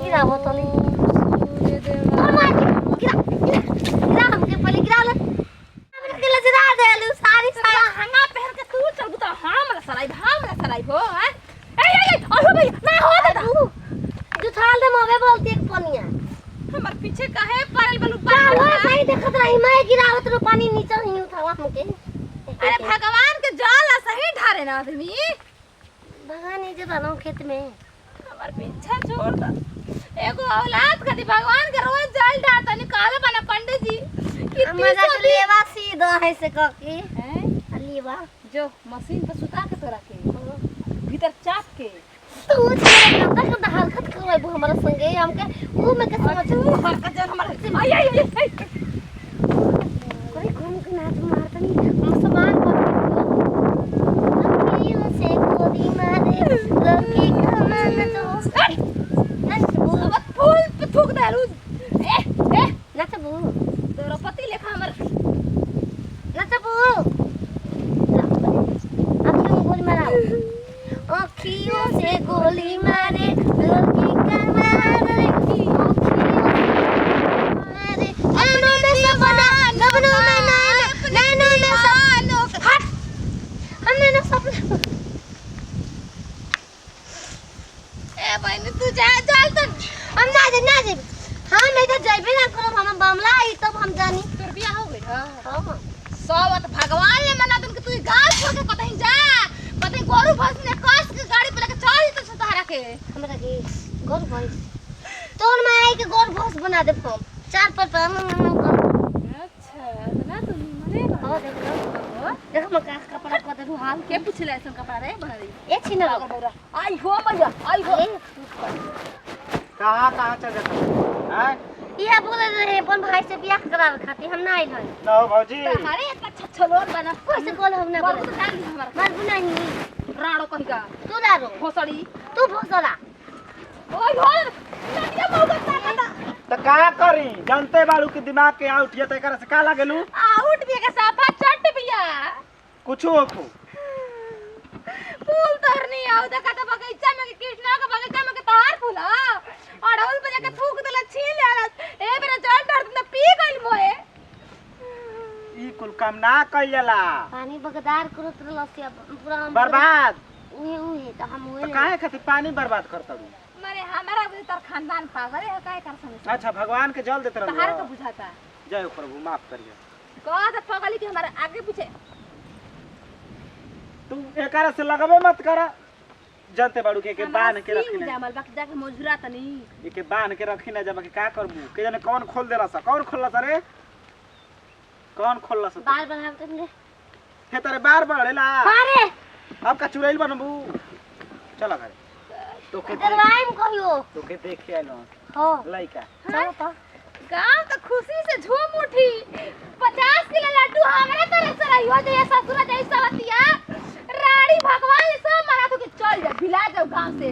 गिरावो तो नहीं और मार गिरा हमके पहले गिरा ले के लजरा देलू सारी सारा हंगा पहन के तू चल तो हमरा सराई हो हैं ए ओ भाई ना हो दे जो थाल दे मोबे बोलती एक पनिया हमर पीछे काहे पड़ल बलू पानी सही देखत रही मैं गिरावत रो पानी नीचे ही उठावा हमके अरे भगवान के जल सही ढारे ना आदमी भगवान ये जे बनो खेत में हमार पीछा छोड़ द एगो औलाद कदी भगवान के रोज जल डालता निकाले बना पंडित जी हमरा के लेवा सीधा है से कके हैं लेवा जो मशीन पे सुता के तोरा के भीतर चाप के तू छोड़ तक त हरकत करबो हमरा संगे हमके ऊ में के समझ हरकत जन हमरा आई कोई घूम के नाच मारतनी हम समान पर से गोदी मारे लड़की कमान तो सब फूल पे थूक दारू ए नचबू तोरा पति लेखा हमर नचबू आँखियों से गोली मारे लड़की का मारे नैनों में सपना गगनों में नैनों में सपना हट हमने ना सपना ए बहन तू जा चल तो हम ना जे हां नहीं तो जाइबे ना करो हम बमला आई तब हम जानी तोर बियाह हो गई हां सब भगवान ने मना तुम के तू गाल छोड़ के कतई जा कतई गोरु भैंस ने कस के गाड़ी पे लेके चल तो सहारा के हमरा के गोरु भैंस तोर में आई के गोरु भैंस बना दे हम चार पर अच्छा ना तो मने हां देखो मका कपड़ा को दे हाल के पूछले ऐसा कपड़ा रे बना दे ए छिन लगा आई हो मैया आई हो कहां चल जाता हैं ये बोले रहे अपन भाई से बियाह करावे खातिर हम ना आइल हई ना भौजी हमारे इतना छछलोर बना कैसे बोल हम ना बोल मार बुनाही राड़ो कहिगा तू राड़ो भोसड़ी तू भोसड़ा ओए भोल नदिया मौका ताकता त का करी जानते बालू के दिमाग के आउट ये त करे से का लागेलू आउट भी के साफा चट बिया कुछो होखो फूल तरनी आउ देखा त बगीचा में कृष्णा के बगीचा में के तहार फूल अड़हुल पे जाके थूक देला छीन लेला ए बेरा जल डर त पी गइल मोए ई कुल काम ना कइल जाला पानी बगदार करत रहलसिया पूरा बर्बाद उहे त हम त काहे खातिर पानी बर्बाद करतबू मारे हमारा तर खानदान पागल है काहे कर समझ अच्छा भगवान के जल देत रहू तहार के बुझाता जय प्रभु माफ करिए कह त पगली के हमारे आगे पीछे तू एकरा से लगबे मत करा जानते बाड़ू के बांध के रखी ना जमल बाकी जाके मजूरा तनी एके बांध के रखी ना जब के का करबू के जाने कौन खोल देला सा कौन खोलला सा रे कौन खोलला सा बार बनावत ने हे तारे बार बढ़ेला अरे अब का चुड़ैल बनबू चल घरे तो के दरवाई में कहियो तो के देखे आलो हां लइका चलो तो गांव तो खुशी से झूम उठी 50 किलो लड्डू हमरे तरफ से रही हो जे ससुर जैसा बतिया रानी भगवान सब मना तो के चल जा भिला जाओ गांव से